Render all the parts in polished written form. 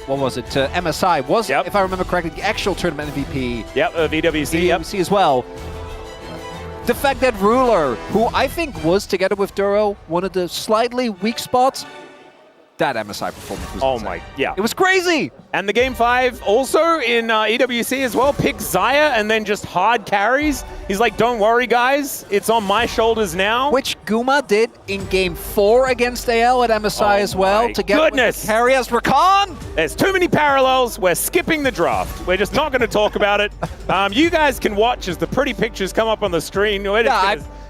what was it? MSI was, if I remember correctly, the actual tournament MVP. Yep, VWC. VWC as well. The fact that Ruler, who I think was together with Duro one of the slightly weak spots, that MSI performance was insane. It was crazy! And the Game 5 also in EWC as well, picks Xayah and then just hard carries. He's like, don't worry guys, it's on my shoulders now. Which Guma did in Game 4 against AL at MSI as well. To get with the carry as Rakan. There's too many parallels. We're skipping the draft. We're just not going to talk about it. You guys can watch as the pretty pictures come up on the screen. We're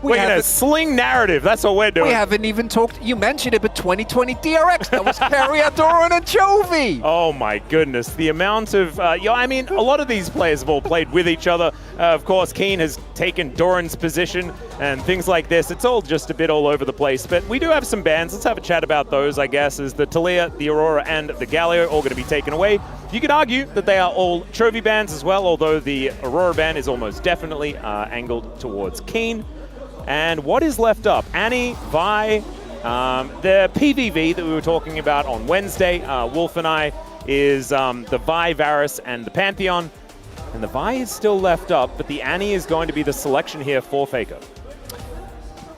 going to sling narrative. That's what we're doing. We haven't even talked, you mentioned it, but 2020 DRX, that was Carrier, Doran, and Chovy. Oh my goodness. The amount of, I mean, a lot of these players have all played with each other. Of course, Keen has taken Doran's position and things like this. It's all just a bit all over the place, but we do have some bans. Let's have a chat about those, I guess, as the Talia, the Aurora, and the Galio all going to be taken away. You could argue that they are all Chovy bans as well, although the Aurora ban is almost definitely angled towards Keen. And what is left up? Annie, Vi, the PVV that we were talking about on Wednesday, Wolf and I, is the Vi, Varus, and the Pantheon. And the Vi is still left up, but the Annie is going to be the selection here for Faker.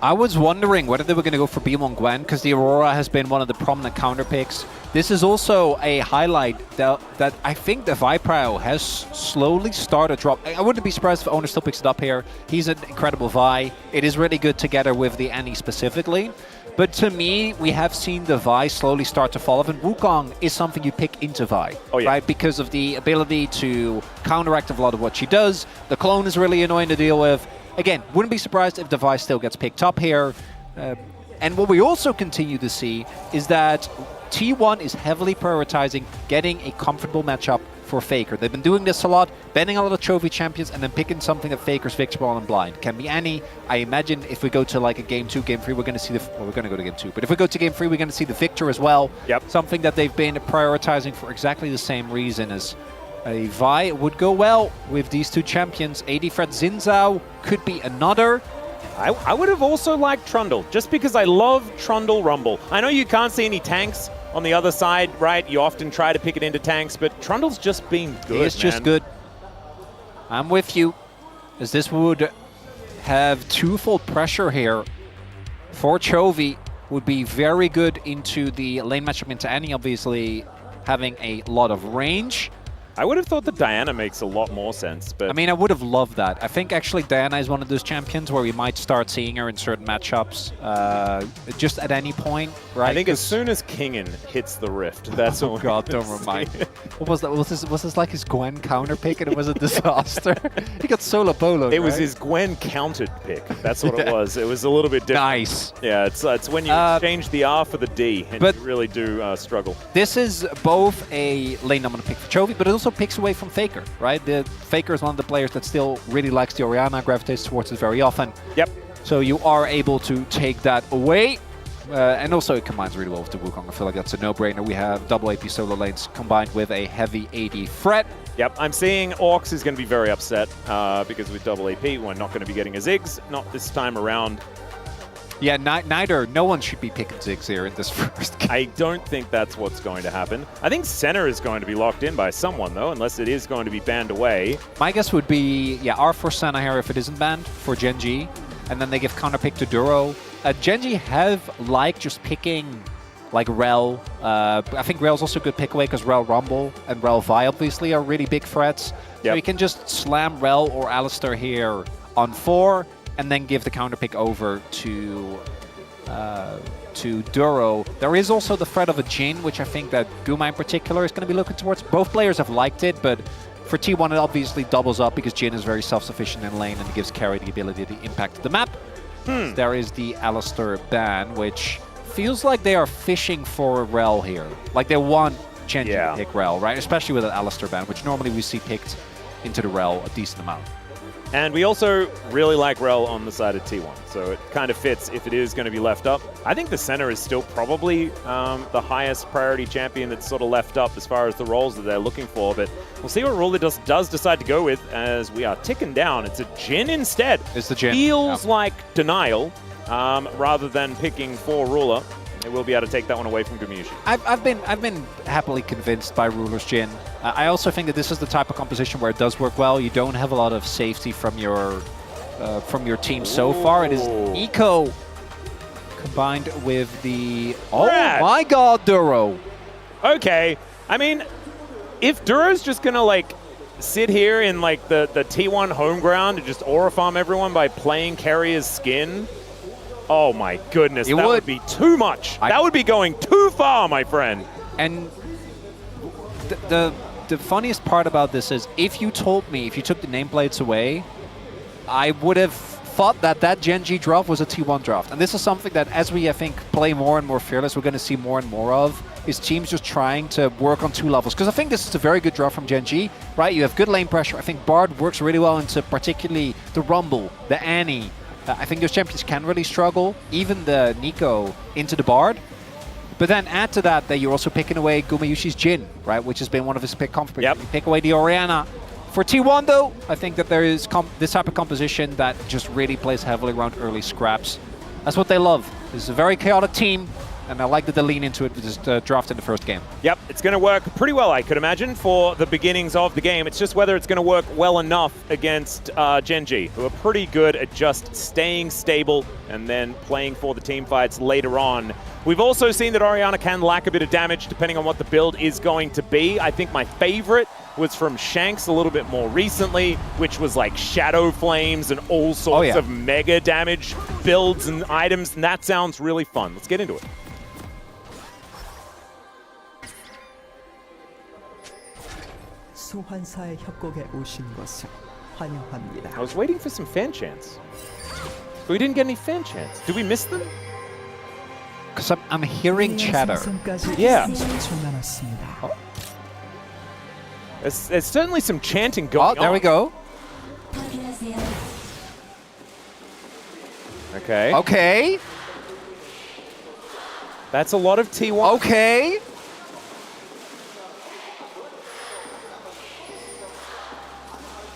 I was wondering whether they were going to go for B1 Gwen, because the Aurora has been one of the prominent counter picks. This is also a highlight that I think the Viprio has slowly started drop. I wouldn't be surprised if Owner still picks it up here. He's an incredible Vi. It is really good together with the Annie specifically. But to me, we have seen the Vi slowly start to fall off, and Wukong is something you pick into Vi, right? Because of the ability to counteract a lot of what she does. The clone is really annoying to deal with. Again, wouldn't be surprised if the Vi still gets picked up here. And what we also continue to see is that T1 is heavily prioritizing getting a comfortable matchup for Faker. They've been doing this a lot, banning a lot of Chovy champions and then picking something that Faker's victimable and blind. Can be Annie. I imagine if we go to like a Game 2, Game 3, we're going to see the... Well, we're going to go to Game 2. But if we go to Game 3, we're going to see the Victor as well. Something that they've been prioritizing for exactly the same reason as a Vi would go well with these two champions. AD Fred Zinzao could be another. I would have also liked Trundle, just because I love Trundle Rumble. I know you can't see any tanks on the other side, right? You often try to pick it into tanks, but Trundle's just being good, It's just good. I'm with you, as this would have twofold pressure here for Chovy. Would be very good into the lane matchup into Annie, obviously having a lot of range. I would have thought that Diana makes a lot more sense, but... I mean, I would have loved that. I think actually Diana is one of those champions where we might start seeing her in certain matchups just at any point, right? I think as soon as Kingen hits the Rift, that's oh god, don't remind me. What was that? Was this like his Gwen counter pick and it was a disaster? He got solo polo. It was his Gwen countered pick. That's what it was. It was a little bit different. Nice. Yeah, it's when you exchange the R for the D and you really do struggle. This is both a lane I'm going to pick for Chovy, but it also picks away from Faker, right? The Faker is one of the players that still really likes the Orianna, gravitates towards it very often. Yep. So you are able to take that away. And also it combines really well with the Wukong. I feel like that's a no-brainer. We have double AP solo lanes combined with a heavy AD threat. Yep, I'm seeing Orcs is going to be very upset because with double AP, we're not going to be getting a Ziggs, not this time around. Yeah, no one should be picking Ziggs here in this first game. I don't think that's what's going to happen. I think Senna is going to be locked in by someone, though, unless it is going to be banned away. My guess would be, yeah, R for Senna here if it isn't banned for Gen.G. And then they give counterpick to Duro. Gen.G have liked just picking like Rel. I think Rel's also a good pick away because Rel Rumble and Rel Vi obviously are really big threats. So you can just slam Rel or Alistar here on 4 and then give the counterpick over to Duro. There is also the threat of a Jhin, which I think that Guma in particular is going to be looking towards. Both players have liked it, but for T1 it obviously doubles up because Jhin is very self-sufficient in lane and gives carry the ability to impact the map. There is the Alistar ban, which feels like they are fishing for Rel here. Like they want Gen.G to pick Rel, right? Especially with an Alistar ban, which normally we see picked into the Rel a decent amount. And we also really like Rel on the side of T1, so it kind of fits if it is going to be left up. I think the center is still probably the highest priority champion that's sort of left up as far as the roles that they're looking for, but we'll see what role it does decide to go with as we are ticking down. It's a Jhin instead. It's the Jhin. Feels like denial rather than picking for Ruler. They will be able to take that one away from Gumushi. I've been happily convinced by Ruler's Jin. I also think that this is the type of composition where it does work well. You don't have a lot of safety from your team so far. It is Eco combined with the... Oh my god, Duro! Okay, I mean, if Duro's just gonna like sit here in like the T1 home ground and just aura farm everyone by playing Carrier's skin, oh my goodness, that would be too much. That would be going too far, my friend. And the funniest part about this is, if you told me, if you took the nameplates away, I would have thought that Gen.G draft was a T1 draft. And this is something that, as we, I think, play more and more Fearless, we're going to see more and more of, is teams just trying to work on 2 levels. Because I think this is a very good draft from Gen.G, right? You have good lane pressure. I think Bard works really well into particularly the Rumble, the Annie. I think those champions can really struggle, even the Nico into the Bard. But then add to that you're also picking away Gumayushi's Jin, right? Which has been one of his pick comfort. Yep. You pick away the Orianna. For T1 though, I think that there is this type of composition that just really plays heavily around early scraps. That's what they love. This is a very chaotic team, and I like that they lean into it with this draft in the first game. Yep, it's going to work pretty well, I could imagine, for the beginnings of the game. It's just whether it's going to work well enough against Gen.G, who are pretty good at just staying stable and then playing for the team fights later on. We've also seen that Orianna can lack a bit of damage depending on what the build is going to be. I think my favorite was from Shanks a little bit more recently, which was like Shadow Flames and all sorts of mega damage builds and items, and that sounds really fun. Let's get into it. 소환사의 협곡에 오신 것을 환영합니다. I was waiting for some fan chants, but we didn't get any fan chants. Did we miss them? Because I'm hearing chatter. Yeah. There's certainly some chanting going on. Oh, there we go. Okay. Okay. That's a lot of T1. Okay.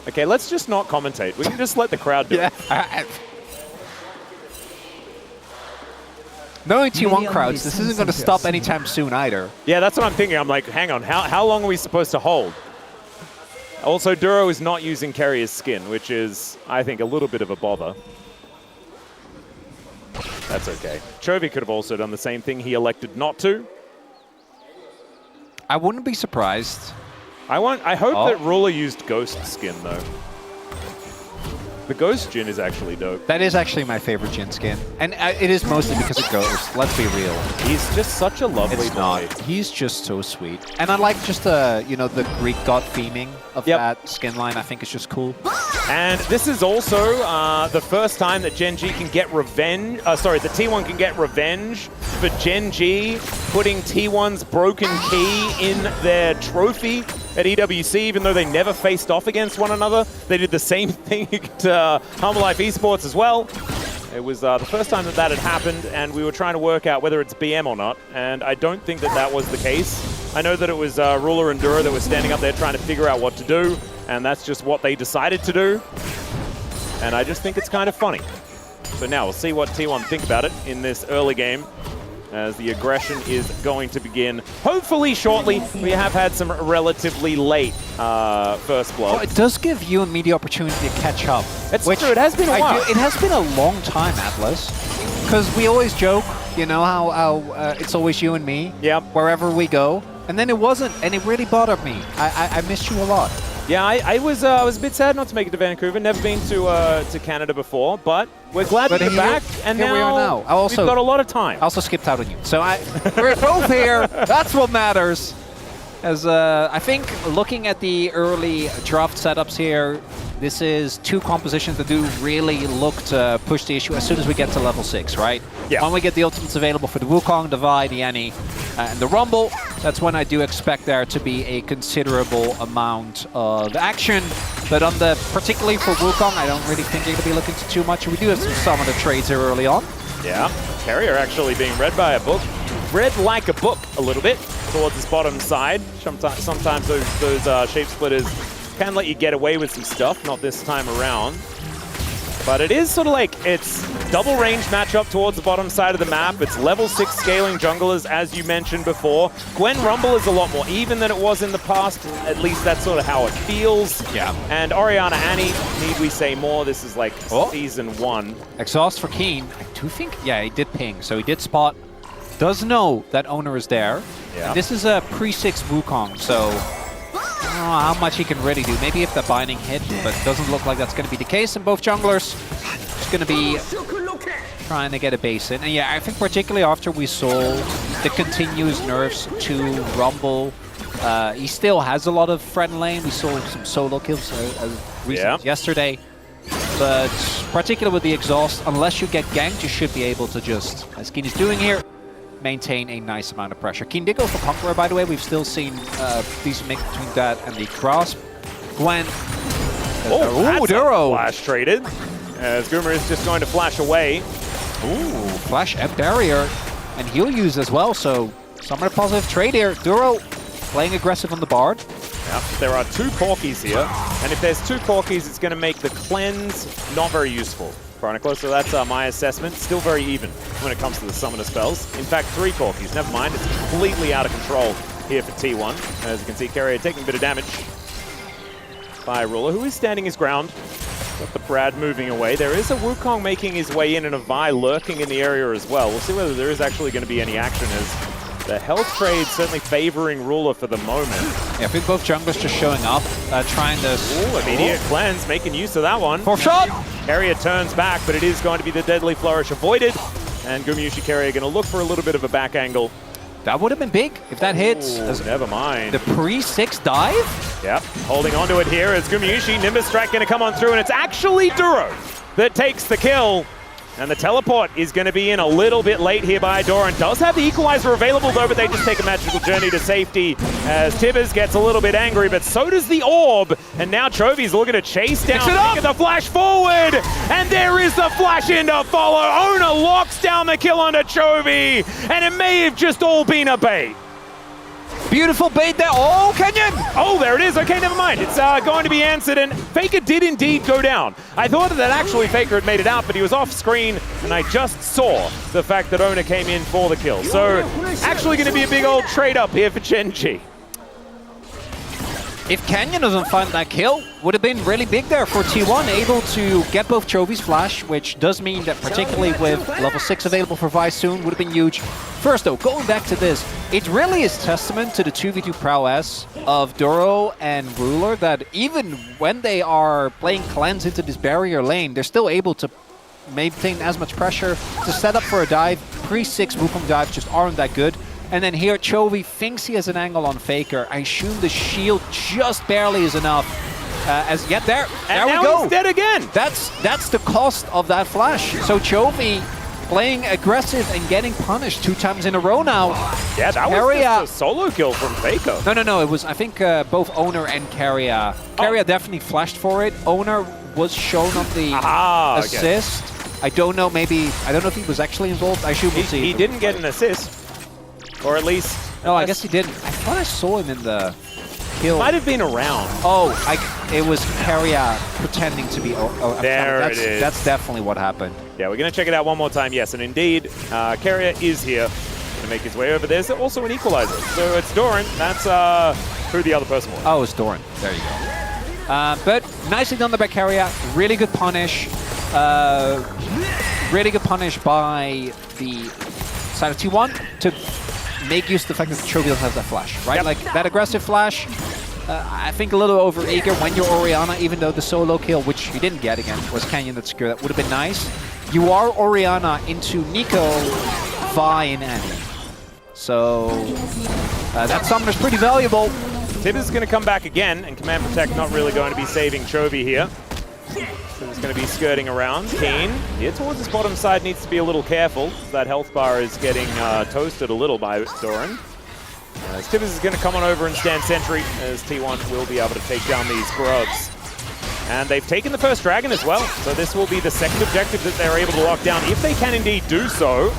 Okay, let's just not commentate. We can just let the crowd do it. Knowing T1 crowds, this isn't going to stop anytime soon either. Yeah, that's what I'm thinking. I'm like, hang on, how long are we supposed to hold? Also, Duro is not using Carrier's skin, which is, I think, a little bit of a bother. That's okay. Chovy could have also done the same thing. He elected not to. I wouldn't be surprised. I hope that Ruler used Ghost skin, though. The Ghost Jin is actually dope. That is actually my favorite Jin skin. And it is mostly because of Ghost. Let's be real. He's just such a lovely boy. Not. He's just so sweet. And I like just the Greek god theming of that skin line. I think it's just cool. And this is also the first time that Gen.G can get revenge. Sorry, the T1 can get revenge for Gen.G putting T1's broken key in their trophy at EWC, even though they never faced off against one another. They did the same thing to Humble Life Esports as well. It was the first time that had happened, and we were trying to work out whether it's BM or not, and I don't think that was the case. I know that it was Ruler and Duro that were standing up there trying to figure out what to do, and that's just what they decided to do. And I just think it's kind of funny. So now we'll see what T1 think about it in this early game, as the aggression is going to begin hopefully shortly. We have had some relatively late first blood. Well, it does give you and me the opportunity to catch up. It's true, it has been a while. It has been a long time, Atlas. Because we always joke, you know, how it's always you and me, wherever we go. And then it wasn't, and it really bothered me. I missed you a lot. Yeah, I was a bit sad not to make it to Vancouver. Never been to Canada before, but we're glad to be back. And here we are now. We've got a lot of time. I also skipped out on you. So we're both here. That's what matters. As I think looking at the early draft setups here, this is 2 compositions that do really look to push the issue as soon as we get to level 6, right? Yeah. When we get the ultimates available for the Wukong, the Vi, the Annie, and the Rumble, that's when I do expect there to be a considerable amount of action. But particularly for Wukong, I don't really think you're going to be looking to too much. We do have some summoner trades here early on. Yeah, Carrier actually being read by a book. Read like a book a little bit towards this bottom side. Sometimes those shape splitters can let you get away with some stuff, not this time around. But it is sort of like, it's double range matchup towards the bottom side of the map. It's level 6 scaling junglers, as you mentioned before. Gwen Rumble is a lot more even than it was in the past. At least that's sort of how it feels. Yeah. And Orianna Annie, need we say more? This is like Season 1. Exhaust for Keen. I do think, yeah, he did ping. So he did spot. Does know that owner is there. Yeah. And this is a pre-6 Wukong, so I don't know how much he can really do. Maybe if the binding hit, but it doesn't look like that's going to be the case. And both junglers just going to be trying to get a base in. And yeah, I think particularly after we saw the continuous nerfs to Rumble, he still has a lot of friend lane. We saw some solo kills as recent as yesterday. But particularly with the exhaust, unless you get ganked, you should be able to just, as Keen is doing here, maintain a nice amount of pressure. Keen did go for Conqueror, by the way. We've still seen decent mix between that and the Grasp. Gwen. Oh, Duro! Flash traded. As Goomer is just going to flash away. Ooh, flash and barrier. And he'll use as well, so somewhat positive trade here. Duro playing aggressive on the Bard. Yep, there are 2 Corkies here. And if there's 2 Corkies, it's going to make the cleanse not very useful. Chronicler, so that's my assessment. Still very even when it comes to the summoner spells. In fact, 3 Corkies, never mind. It's completely out of control here for T1. As you can see, Carrier taking a bit of damage by Ruler, who is standing his ground. Got the Brad moving away. There is a Wukong making his way in and a Vi lurking in the area as well. We'll see whether there is actually going to be any action as the health trade certainly favoring Ruler for the moment. Yeah, I think both junglers just showing up, trying to... Ooh, immediate cleanse, making use of that one. For shot! Carrier turns back, but it is going to be the Deadly Flourish avoided. And Gumayusi Carrier going to look for a little bit of a back angle. That would have been big if that hits. Never mind. The pre-6 dive? Yep, holding onto it here as Gumayusi. Nimbus Strike going to come on through, and it's actually Duro that takes the kill. And the teleport is going to be in a little bit late here by Doran. Does have the equalizer available though, but they just take a magical journey to safety as Tibbers gets a little bit angry, but so does the orb. And now Chovy's looking to chase down the flash forward. And there is the flash in to follow. Ona locks down the kill onto Chovy. And it may have just all been a bait. Beautiful bait there. Oh, Kenyon! Oh, there it is. Okay, never mind. It's going to be answered, and Faker did indeed go down. I thought that actually Faker had made it out, but he was off screen, and I just saw the fact that Ona came in for the kill. So, actually going to be a big old trade-up here for Gen.G. If Canyon doesn't find that kill, would have been really big there for T1, able to get both Chovy's flash, which does mean that particularly with level 6 available for Vi soon, would have been huge. First though, going back to this, it really is testament to the 2v2 prowess of Duro and Ruler that even when they are playing cleanse into this barrier lane, they're still able to maintain as much pressure to set up for a dive. Pre-6 Wukong dives just aren't that good. And then here, Chovy thinks he has an angle on Faker. I assume the shield just barely is enough. There we go. He's dead again. That's the cost of that flash. So Chovy playing aggressive and getting punished 2 times in a row now. Yeah, that was just a solo kill from Faker. No. It was, I think, both Owner and Carrier. Carrier definitely flashed for it. Owner was shown on the assist. Okay. I don't know if he was actually involved. I should see. He didn't get an assist. Or at least... No, I guess he didn't. I thought I saw him in the kill. Might have been around. Oh, it was Carrier pretending to be... It is. That's definitely what happened. Yeah, we're going to check it out one more time. Yes, and indeed, Carrier is here to make his way over. There's also an equalizer. So it's Doran. That's who the other person was. Oh, it's Doran. There you go. But nicely done there by Carrier. Really good punish. Really good punish by the side of T1 to make use of the fact that Chovy doesn't have that flash, right? Yep. Like that aggressive flash, I think a little over eager when you're Orianna, even though the solo kill, which you didn't get again, was Canyon that secured. That would have been nice. You are Orianna into Nico, Vi, and Annie. So that summoner's pretty valuable. Tibbers is going to come back again, and Command Protect not really going to be saving Chovy here. So he's going to be skirting around. Keen, here towards his bottom side, needs to be a little careful. That health bar is getting toasted a little by Doran. As Tibbers is going to come on over and stand sentry, as T1 will be able to take down these grubs. And they've taken the first dragon as well, so this will be the second objective that they're able to lock down, if they can indeed do so.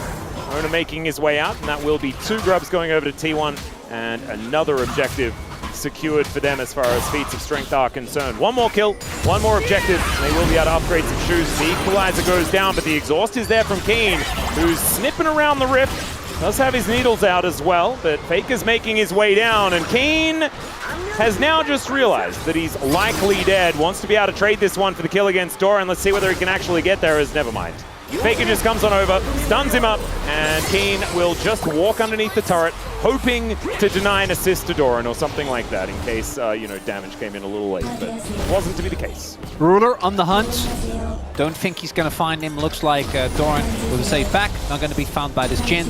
Ona making his way out, and that will be 2 grubs going over to T1, and another objective secured for them as far as feats of strength are concerned. One more kill, one more objective, and they will be able to upgrade some shoes. The equalizer goes down, but the exhaust is there from Keen, who's snipping around the rift. Does have his needles out as well, but Faker's making his way down, and Keen has now just realized that he's likely dead. Wants to be able to trade this one for the kill against Doran. Let's see whether he can actually get there, as never mind. Faker just comes on over, stuns him up, and Keen will just walk underneath the turret, hoping to deny an assist to Doran or something like that in case, you know, damage came in a little late, but it wasn't to be the case. Ruler on the hunt. Don't think he's going to find him. Looks like Doran with a safe back. Not going to be found by this Jin.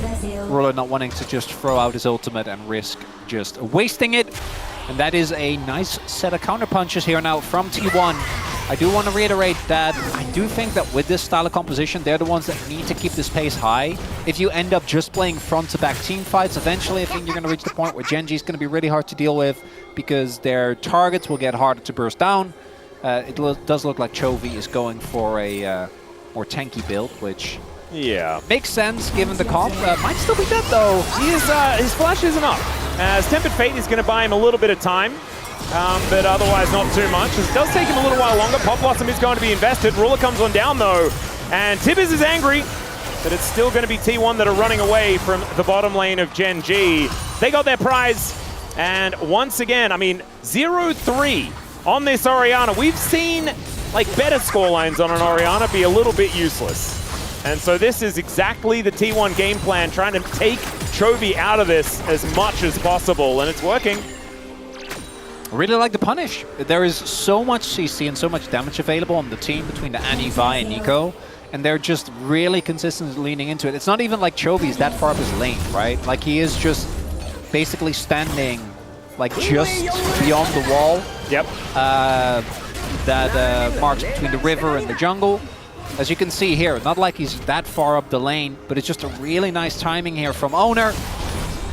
Ruler not wanting to just throw out his ultimate and risk just wasting it. And that is a nice set of counter punches here now from T1. I do want to reiterate that I do think that with this style of composition, they're the ones that need to keep this pace high. If you end up just playing front-to-back team fights, eventually I think you're going to reach the point where Gen.G is going to be really hard to deal with because their targets will get harder to burst down. It does look like Chovy is going for a more tanky build, which makes sense given the comp. Might still be dead though. He is, his flash isn't up. As Tempered Fate is going to buy him a little bit of time. But otherwise not too much. It does take him a little while longer. Pop Blossom is going to be invested. Ruler comes on down though, and Tibbers is angry, but it's still going to be T1 that are running away from the bottom lane of Gen.G. They got their prize, and once again, I mean, 0-3 on this Orianna. We've seen like better scorelines on an Orianna be a little bit useless. And so this is exactly the T1 game plan, trying to take Chovy out of this as much as possible, and it's working. I really like the punish. There is so much CC and so much damage available on the team between the Annie, Vi, and Nico, and they're just really consistently leaning into it. It's not even like Chovy's that far up his lane, right? Like he is just basically standing like just beyond the wall. Yep. That marks between the river and the jungle. As you can see here, not like he's that far up the lane, but it's just a really nice timing here from Owner.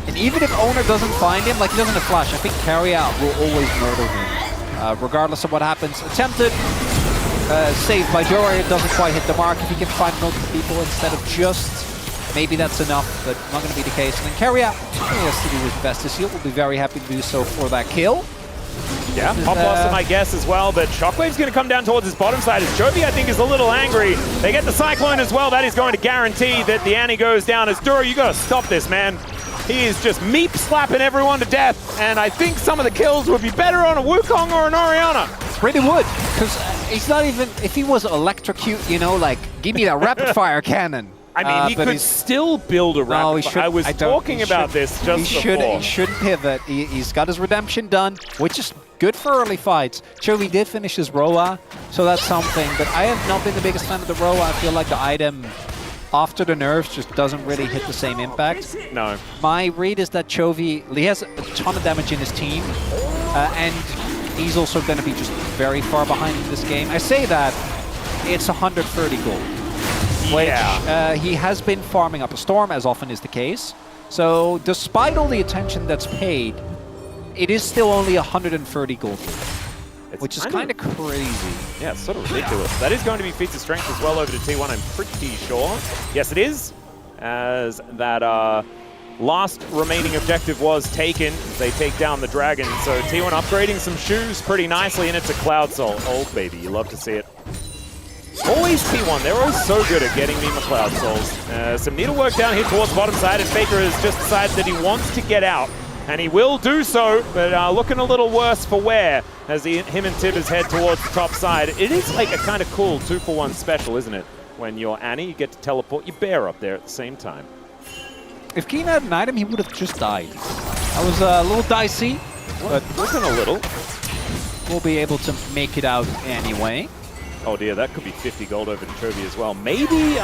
And even if Owner doesn't find him, like he doesn't have flash, I think Carry Out will always murder him, regardless of what happens. Attempted, saved by Dora, it doesn't quite hit the mark. If he can find multiple people instead of just, maybe that's enough, but not going to be the case. And then Carry Out, he has to do his best this heal, will be very happy to do so for that kill. Yeah, Pop Blossom, I guess, as well, but Shockwave's going to come down towards his bottom side. As Chovy, I think, is a little angry. They get the Cyclone as well. That is going to guarantee that the Annie goes down. As Dura, you got to stop this, man. He is just meep slapping everyone to death, and I think some of the kills would be better on a Wukong or an Orianna. Really would, because he's not even, if he was electrocute, you know, like, give me that rapid fire cannon. I mean, he could still build a rapid fire. I was talking about this just before. He should pivot. He's got his redemption done, which is good for early fights. Chovy did finish his Roa, so that's something, but I have not been the biggest fan of the Roa. I feel like the item after the nerfs just doesn't really hit the same impact. No. My read is that Chovy, he has a ton of damage in his team, and he's also going to be just very far behind in this game. I say that, it's 130 gold, which he has been farming up a Storm, as often is the case. So despite all the attention that's paid, it is still only 130 gold, which is kind of crazy. Yeah, it's sort of ridiculous. That is going to be feats of strength as well over to T1, I'm pretty sure. Yes, it is, as that last remaining objective was taken. They take down the dragon, so T1 upgrading some shoes pretty nicely, and it's a Cloud Soul. Oh, baby, you love to see it. Always T1, they're always so good at getting me my Cloud Souls. Some needlework down here towards the bottom side, and Faker has just decided that he wants to get out. And he will do so, but looking a little worse for wear as him and Tibbers head towards the top side. It is like a kind of cool 2-for-1 special, isn't it? When you're Annie, you get to teleport your bear up there at the same time. If Keen had an item, he would have just died. That was a little dicey, but wasn't a little. We'll be able to make it out anyway. Oh dear, that could be 50 gold over to Chovy as well. Maybe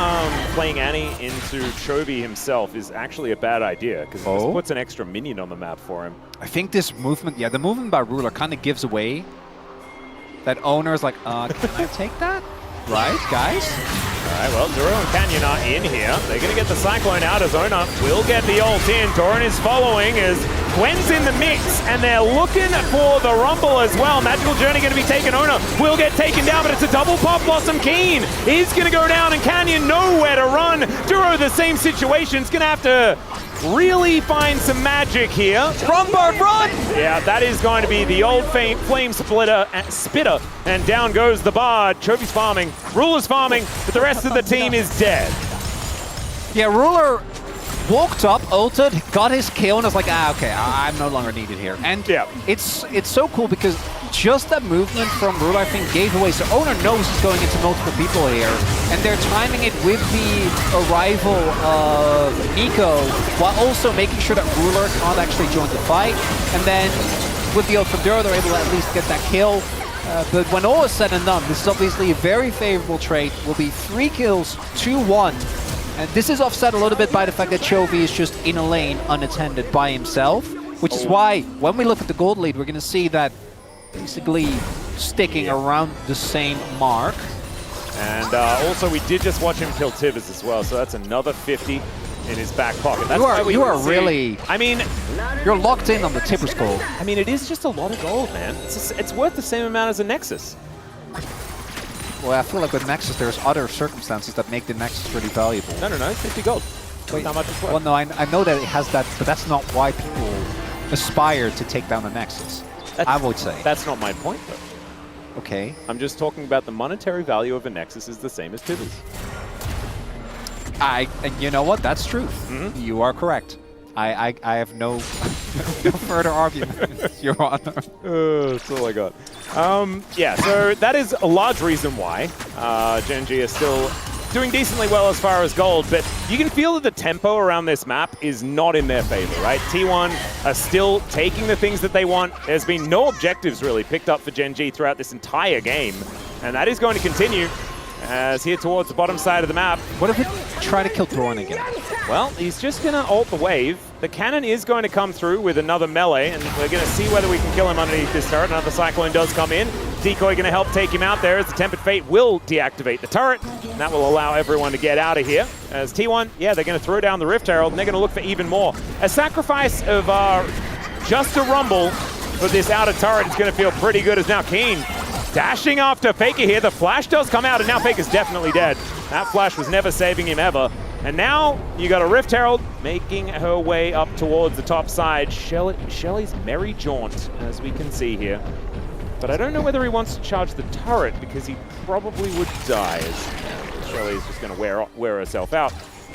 playing Annie into Chovy himself is actually a bad idea, because it just puts an extra minion on the map for him. I think this movement, the movement by Ruler kind of gives away that Owner's like, can I take that? Right, guys? All right, well, Duro and Canyon are in here. They're going to get the Cyclone out as Owner will get the ult in. Doran is following as Gwen's in the mix, and they're looking for the Rumble as well. Magical Journey going to be taken. Owner will get taken down, but it's a double Pop Blossom. Keen is going to go down, and Canyon nowhere to run. Duro, the same situation. It's going to have to really find some magic here. Run, Bird, run! Yeah, that is going to be the old flame spitter, and down goes the Bard. Chovy's farming, Ruler's farming, but the rest of the team is dead. Yeah, Ruler walked up, ulted, got his kill, and was like, okay, I'm no longer needed here. And yeah, it's so cool because just that movement from Ruler, I think, gave away. So Owner knows he's going into multiple people here, and they're timing it with the arrival of Nico, while also making sure that Ruler can't actually join the fight. And then with the ult from Duro, they're able to at least get that kill. But when all is said and done, this is obviously a very favorable trade. Will be 3 kills, 2-1. And this is offset a little bit by the fact that Chovy is just in a lane unattended by himself, which is why when we look at the gold lead, we're going to see that basically sticking around the same mark. And also, we did just watch him kill Tivers as well, so that's another 50 in his back pocket. That's you are really... I mean... You're locked in on the Tivers gold. I mean, it is just a lot of gold, man. It's worth the same amount as a Nexus. Well, I feel like with Nexus, there's other circumstances that make the Nexus really valuable. No, 50 gold. Wait, not much it's worth. well, no, I know that it has that, but that's not why people aspire to take down the Nexus. I would say. That's not my point, though. Okay. I'm just talking about the monetary value of a Nexus is the same as Tivers. And you know what? That's true. You are correct. I have no, no further argument, Your Honor. That's all I got. Yeah, so that is a large reason why Gen.G is still doing decently well as far as gold, but you can feel that the tempo around this map is not in their favor, right? T1 are still taking the things that they want. There's been no objectives really picked up for Gen.G throughout this entire game, and that is going to continue as here towards the bottom side of the map. What if we try to kill Doran again? Well, he's just going to ult the wave. The cannon is going to come through with another melee, and we're going to see whether we can kill him underneath this turret. Another Cyclone does come in. Decoy going to help take him out there as the Tempered Fate will deactivate the turret. And that will allow everyone to get out of here. As T1, yeah, they're going to throw down the Rift Herald, and they're going to look for even more. A sacrifice of just a Rumble for this outer turret is going to feel pretty good as now Keen dashing after Faker here. The flash does come out, and now Faker's definitely dead. That flash was never saving him ever. And now you got a Rift Herald making her way up towards the top side. Shelly's merry jaunt, as we can see here. But I don't know whether he wants to charge the turret because he probably would die. As Shelly's just going to wear herself out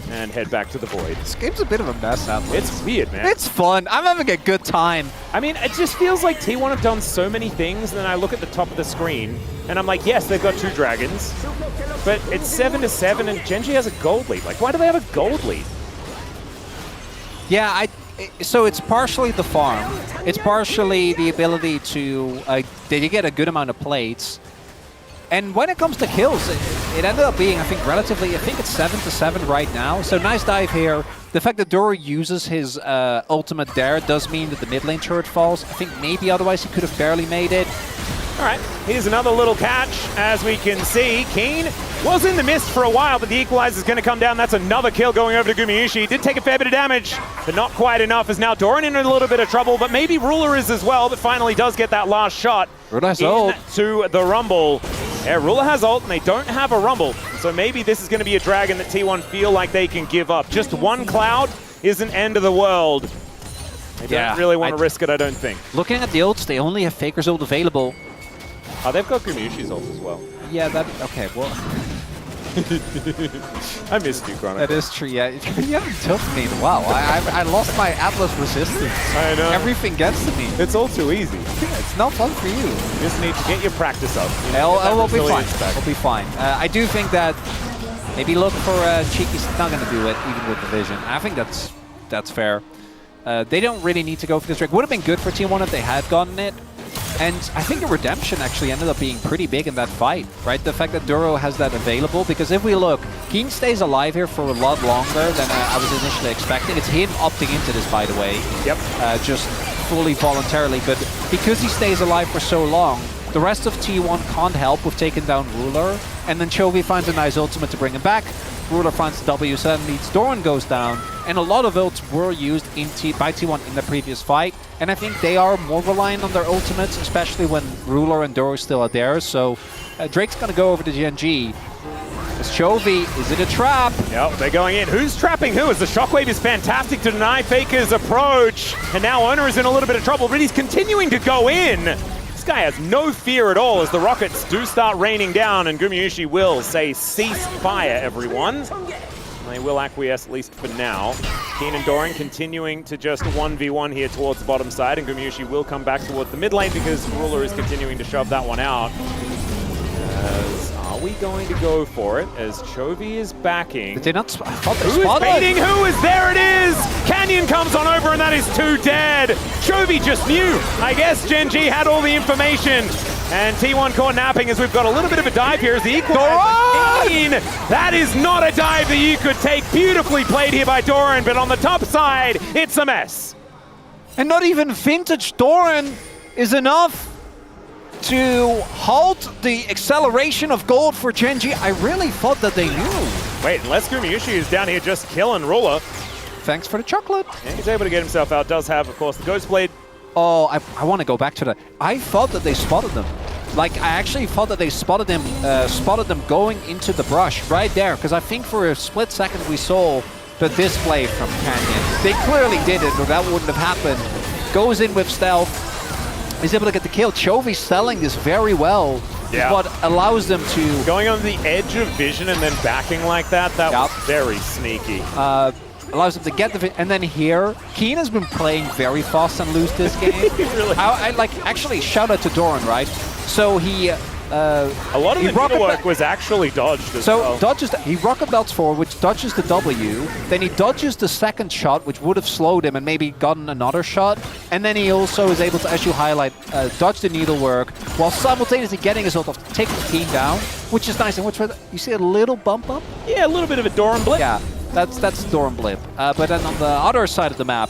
and head back to the Void. This game's a bit of a mess out there. It's weird, man. It's fun. I'm having a good time. I mean, it just feels like T1 have done so many things, and then I look at the top of the screen, and I'm like, yes, they've got 2 dragons, but it's 7-7, and Gen.G has a gold lead. Like, why do they have a gold lead? Yeah, so it's partially the farm. It's partially the ability to they get a good amount of plates. And when it comes to kills, it ended up being, I think, relatively, I think it's 7-7 right now. So nice dive here. The fact that Doro uses his ultimate there does mean that the mid lane turret falls. I think maybe otherwise he could have barely made it. All right, here's another little catch. As we can see, Keen was in the mist for a while, but the equalizer is going to come down. That's another kill going over to Gumayusi. Did take a fair bit of damage, but not quite enough, as now Doran in a little bit of trouble, but maybe Ruler is as well, but finally does get that last shot into the Rumble. Yeah, Ruler has ult, and they don't have a Rumble, so maybe this is going to be a dragon that T1 feel like they can give up. Just one Cloud isn't end of the world. They don't really want to risk it, I don't think. Looking at the ults, they only have Faker's ult available. Oh, they've got Gumayusi's ult as well. Yeah, okay, well... I missed you, Chronicle. That is true, yeah. You haven't tilted me in a while. I lost my Atlas resistance. I know. Everything gets to me. It's all too easy. It's not fun for you. You just need to get your practice up. We'll be fine. We'll be fine. I do think that maybe look for Cheeky's not going to do it, even with the vision. I think that's fair. They don't really need to go for this trick. Would have been good for T1 if they had gotten it. And I think the redemption actually ended up being pretty big in that fight, right? The fact that Duro has that available, because if we look, Keen stays alive here for a lot longer than I was initially expecting. It's him opting into this, by the way. Yep. Just fully voluntarily, but because he stays alive for so long, the rest of T1 can't help with taking down Ruler, and then Chovy finds a nice ultimate to bring him back. Ruler finds the W, suddenly Doran goes down, and a lot of ults were used by T1 in the previous fight, and I think they are more reliant on their ultimates, especially when Ruler and Doro still are there, so Drake's gonna go over to Gen.G. Chovy, is it a trap? Yep, they're going in. Who's trapping who? As the shockwave is fantastic to deny Faker's approach. And now Owner is in a little bit of trouble, but he's continuing to go in. This guy has no fear at all as the rockets do start raining down, and Gumayusi will say, cease fire, everyone. They will acquiesce, at least for now. Keen and Doran continuing to just 1v1 here towards the bottom side, and Gumayusi will come back towards the mid lane because Ruler is continuing to shove that one out. Are we going to go for it as Chovy is backing? Did they not I thought they Who is spotted. baiting? Who is there? It is! Canyon comes on over and that is 2 dead. Chovy just knew. I guess Gen.G had all the information. And T1 caught napping as we've got a little bit of a dive here as the equalizer. That is not a dive that you could take. Beautifully played here by Doran, but on the top side, it's a mess. And not even vintage Doran is enough to halt the acceleration of gold for Gen.G. I really thought that they knew. Wait, unless Gumayusi is down here just killing Ruler. Thanks for the chocolate. And he's able to get himself out. Does have, of course, the Ghost Blade. Oh, I want to go back to that. I thought that they spotted them. Like, I actually thought that they spotted them going into the brush right there. Because I think for a split second we saw the display from Canyon. They clearly did it, or that wouldn't have happened. Goes in with stealth. He's able to get the kill. Chovy selling this very well. Yeah. What allows them to... Going on the edge of vision and then backing like that, that was very sneaky. Allows them to get the... And then here, Keen has been playing very fast and loose this game. Really? I like, actually, shout out to Doran, right? So he... a lot of the needlework was actually dodged as well. Dodges he rocket belts forward, which dodges the W. Then he dodges the second shot, which would have slowed him and maybe gotten another shot. And then he also is able to, as you highlight, dodge the needlework while simultaneously getting his ult of taking the team down, which is nice. And which you see a little bump up? Yeah, a little bit of a Doran blip. Yeah, that's Doran blip. But then on the other side of the map,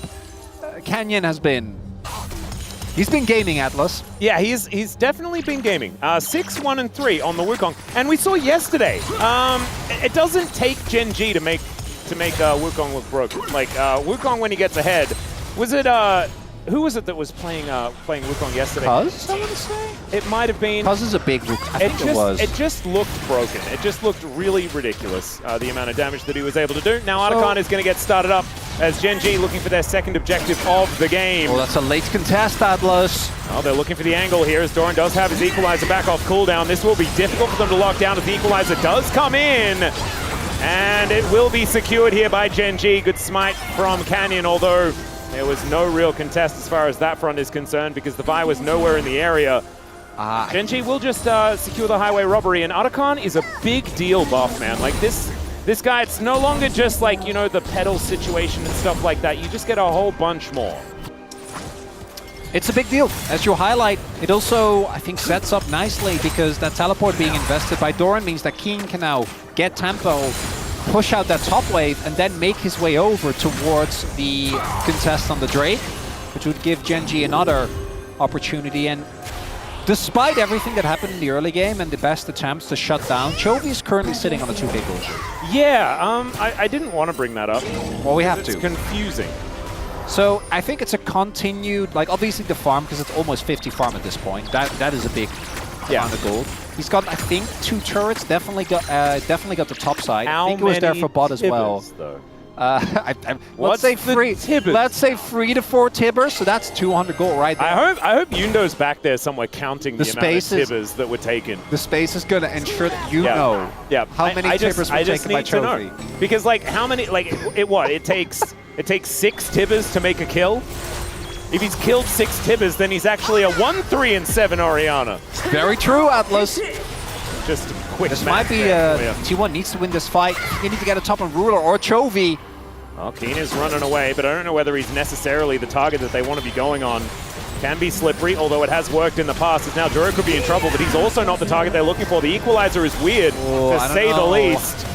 Canyon has been... He's been gaming, Atlas. Yeah, he's definitely been gaming. 6-1-3 on the Wukong, and we saw yesterday. It doesn't take Gen.G to make Wukong look broken. Like Wukong when he gets ahead, was it who was it that was playing Wukong yesterday? Cuz, I want to say. It might have been. Cuz is a big Wukong. I think it was. It just looked broken. It just looked really ridiculous, the amount of damage that he was able to do. Now Artican is going to get started up as Gen.G looking for their second objective of the game. Oh, that's a late contest, Atlas. Oh, they're looking for the angle here as Doran does have his equalizer back off cooldown. This will be difficult for them to lock down as the equalizer does come in. And it will be secured here by Gen.G. Good smite from Canyon, although there was no real contest as far as that front is concerned because the Vi was nowhere in the area. Gen.G will just secure the highway robbery, and Artican is a big deal buff, man. Like this guy, it's no longer just like, you know, the pedal situation and stuff like that. You just get a whole bunch more. It's a big deal. As you highlight, it also, I think, sets up nicely because that teleport being invested by Doran means that Keen can now get tempo, push out that top wave, and then make his way over towards the contest on the Drake, which would give Gen.G another opportunity. And despite everything that happened in the early game and the best attempts to shut down, Chovy is currently sitting on a 2K goal. Yeah, I didn't want to bring that up. Well, we have it's to. It's confusing. So I think it's a continued, like obviously the farm, because it's almost 50 farm at this point. That is a big amount of gold. He's got, I think, 2 turrets. Definitely got the top side. I think it was there for bot as well. Let's say 3 Tibbers. Let's say 3 to 4 Tibbers. So that's 200 gold right there. I hope Yundo's back there somewhere counting the amount of Tibbers that were taken. The space is going to ensure that you know how many Tibbers were taken by Chovy. Because like how many? Like it takes 6 Tibbers to make a kill. If he's killed 6 Tibbers, then he's actually a 1-3-7 Orianna. Very true, Atlas. Just a quick This might be, T1 needs to win this fight. You need to get a top on Ruler or Chovy. Well, Keen is running away, but I don't know whether he's necessarily the target that they want to be going on. Can be slippery, although it has worked in the past. As now Juro could be in trouble, but he's also not the target they're looking for. The equalizer is weird, to say the least.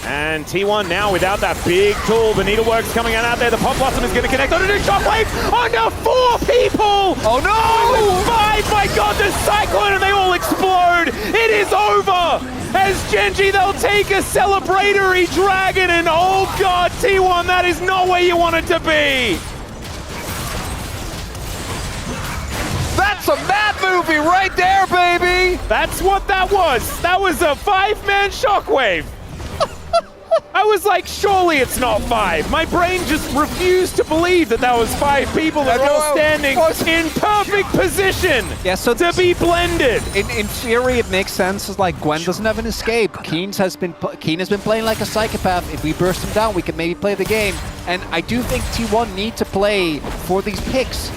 And T1 now without that big tool. The needlework's coming out there. The Pop Blossom is going to connect on a new shockwave under 4 people! Oh no! 5, my god, the Cyclone, and they all explode! It is over! As Gen.G, they'll take a celebratory dragon, and oh god, T1, that is not where you want it to be! That's a mad movie right there, baby! That's what that was. That was a 5-man shockwave. I was like, surely it's not 5. My brain just refused to believe that was 5 people that were all standing in perfect position to be blended. In theory, it makes sense. It's like Gwen doesn't have an escape. Keen has been playing like a psychopath. If we burst him down, we can maybe play the game. And I do think T1 need to play for these picks.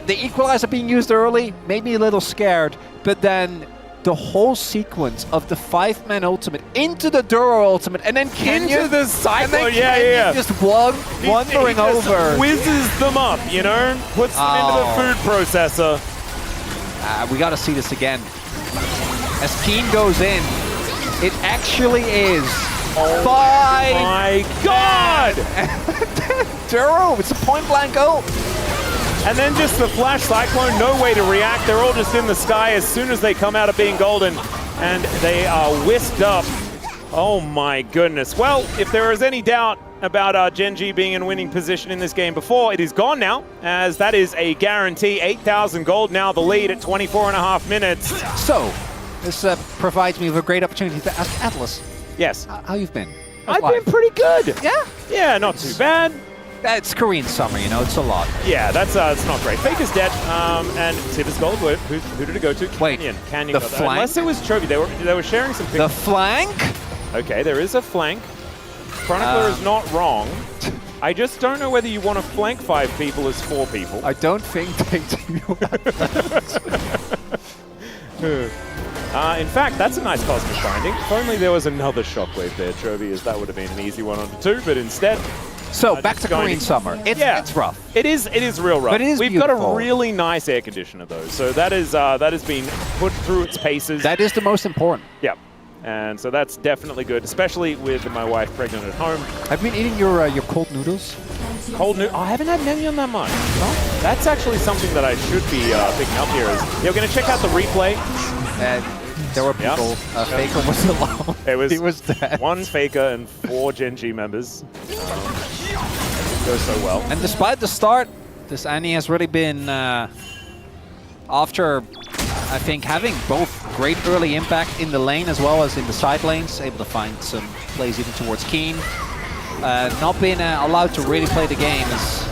The equalizer being used early made me a little scared, but then the whole sequence of the 5-man ultimate into the Duro ultimate and then Kenya into the cycle, just wandering over. Whizzes them up, you know? Puts them into the food processor. We got to see this again. As Keen goes in, it actually is 5. My God! Duro, it's a point-blank ult. And then just the Flash Cyclone, no way to react. They're all just in the sky as soon as they come out of being golden. And they are whisked up. Oh my goodness. Well, if there is any doubt about Gen.G being in winning position in this game before, it is gone now, as that is a guarantee. 8,000 gold now, the lead at 24.5 minutes. So, this provides me with a great opportunity to ask Atlas. Yes. How you've been? I've been pretty good. Yeah? Yeah, not too bad. It's Korean summer, you know, it's a lot. Yeah, that's it's not great. Faker's dead, and Tip is gold. Who did it go to? Wait, Canyon the got that. flank? Unless it was Chovy. They were sharing some pictures. The flank? Okay, there is a flank. Chronicler is not wrong. I just don't know whether you want to flank 5 people as 4 people. I don't think they do. In fact, that's a nice cosmic binding. If only there was another shockwave there, Chovy, as that would have been an easy one onto 2, but instead... So, back to Korean summer. It's rough. It is real rough. But it is We've beautiful. got a really nice air conditioner, though, so that has been put through its paces. That is the most important. Yeah. And so that's definitely good, especially with my wife pregnant at home. I've been eating your cold noodles. Cold noodles? I haven't had Naengmyeon that much. No? That's actually something that I should be picking up here. You're going to check out the replay. There were people. Faker was alone. He was dead. 1 Faker and 4 Gen.G members. It goes so well. And despite the start, this Annie has really been, after, I think, having both great early impact in the lane as well as in the side lanes, able to find some plays even towards Keen. Not being allowed to really play the game.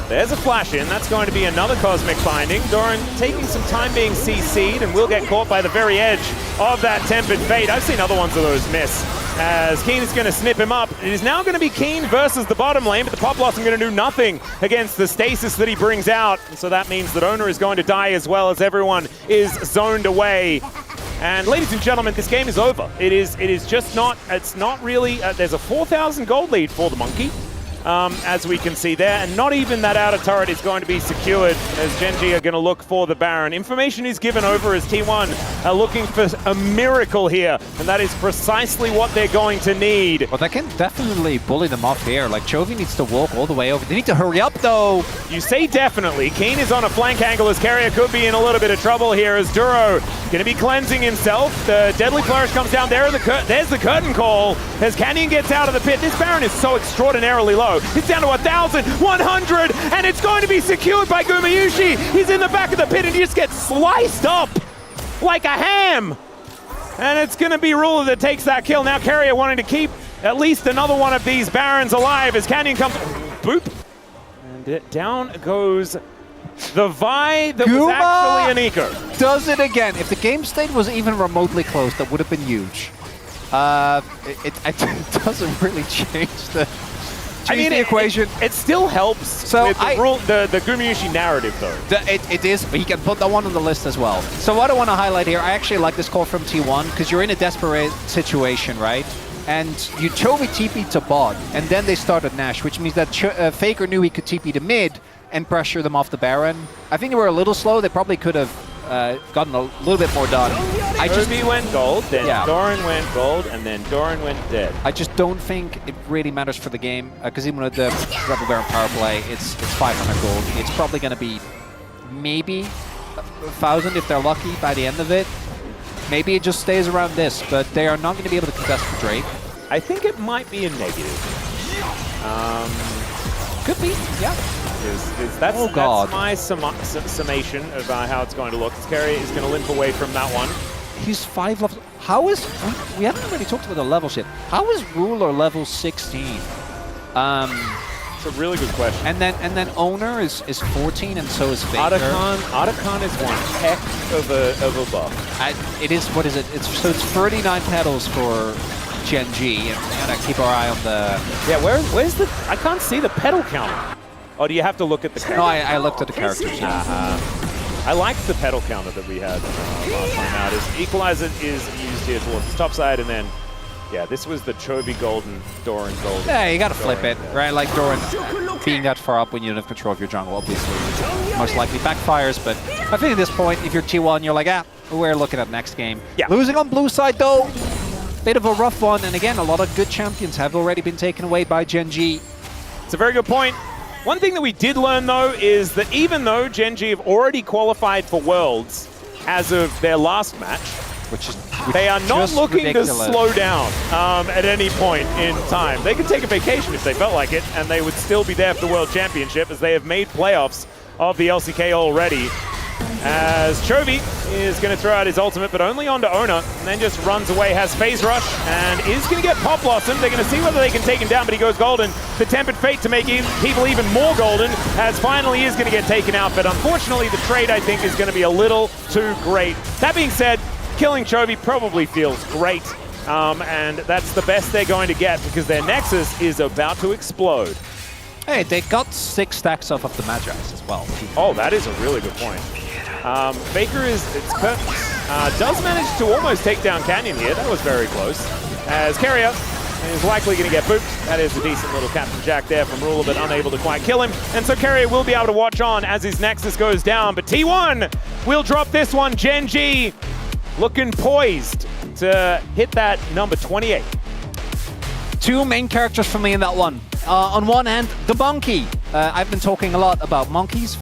There's a flash in. That's going to be another cosmic binding. Doran taking some time being CC'd and will get caught by the very edge of that tempered fate. I've seen other ones of those miss. As Keen is going to snip him up. It is now going to be Keen versus the bottom lane, but the Pop Blossom going to do nothing against the stasis that he brings out. And so that means that Owner is going to die as well as everyone is zoned away. And ladies and gentlemen, this game is over. It is just not, it's not really, there's a 4,000 gold lead for the Monkey, as we can see there, and not even that outer turret is going to be secured as Gen.G are going to look for the Baron. Information is given over as T1 are looking for a miracle here, and that is precisely what they're going to need. Well, they can definitely bully them off here. Like, Chovy needs to walk all the way over. They need to hurry up, though. You say definitely. Keen is on a flank angle as Carrier could be in a little bit of trouble here as Duro going to be cleansing himself. The Deadly Flourish comes down. There's the curtain call as Canyon gets out of the pit. This Baron is so extraordinarily low. It's down to 1,100, and it's going to be secured by Gumayushi. He's in the back of the pit and he just gets sliced up like a ham. And it's going to be Ruler that takes that kill. Now Carrier wanting to keep at least another one of these Barons alive as Canyon comes, boop. And down goes the Vi that was actually an eco. Does it again. If the game state was even remotely close, that would have been huge. It doesn't really change the equation. It still helps so with the Gumayushi narrative, though. It is, but he can put that one on the list as well. So what I want to highlight here, I actually like this call from T1, because you're in a desperate situation, right? And you Chovy TP to bot, and then they started Nash, which means that Faker knew he could TP to mid and pressure them off the Baron. I think they were a little slow. They probably could have gotten a little bit more done. Chovy went gold, then Doran went gold, and then Doran went dead. I just don't think it really matters for the game, because even with the Rebel Baron power play, it's 500 gold. It's probably going to be maybe 1,000 if they're lucky by the end of it. Maybe it just stays around this, but they are not going to be able to contest for Drake. I think it might be a negative. Could be, yeah. That's, Oh, God. that's my summation of how it's going to look. Keria is going to limp away from that one. He's 5 levels. How is... We haven't really talked about the level shit. How is Ruler level 16? It's a really good question. And then Owner is 14, and so is Faker. Artican is one heck of a buff. It is, what is it? It's 39 petals for Gen.G, and we gotta keep our eye on the... Yeah, where's the... I can't see the pedal counter. Oh, do you have to look at the character? No, I looked at the characters. I liked the pedal counter that we had last time out. Equalizer is used here towards the top side, and then, yeah, this was the Chovy Golden, Doran Golden. Yeah, you gotta flip Doran, it, yeah. right? Like Doran being that far up when you don't have control of your jungle, obviously, most likely backfires, but I think at this point, if you're T1, you're like, we're looking at next game. Yeah. Losing on blue side, though, bit of a rough one, and again, a lot of good champions have already been taken away by Gen.G. It's a very good point. One thing that we did learn, though, is that even though Gen.G have already qualified for Worlds as of their last match, they are not looking to slow down at any point in time. They could take a vacation if they felt like it, and they would still be there for the World Championship, as they have made playoffs of the LCK already. As Chovy is going to throw out his ultimate, but only onto Owner, and then just runs away, has Phase Rush, and is going to get Pop Blossom. They're going to see whether they can take him down, but he goes golden. The Tempered Fate to make people even more golden, as finally is going to get taken out, but unfortunately the trade, I think, is going to be a little too great. That being said, killing Chovy probably feels great, and that's the best they're going to get, because their Nexus is about to explode. Hey, they got 6 stacks off of the Magi's as well. Oh, that is a really good point. Faker does manage to almost take down Canyon here. That was very close. As Keria is likely going to get booped. That is a decent little Captain Jack there from Ruler, but unable to quite kill him. And so Keria will be able to watch on as his Nexus goes down. But T1 will drop this one. Gen.G looking poised to hit that number 28. 2 main characters for me in that one. On one hand, the Monkey. I've been talking a lot about monkeys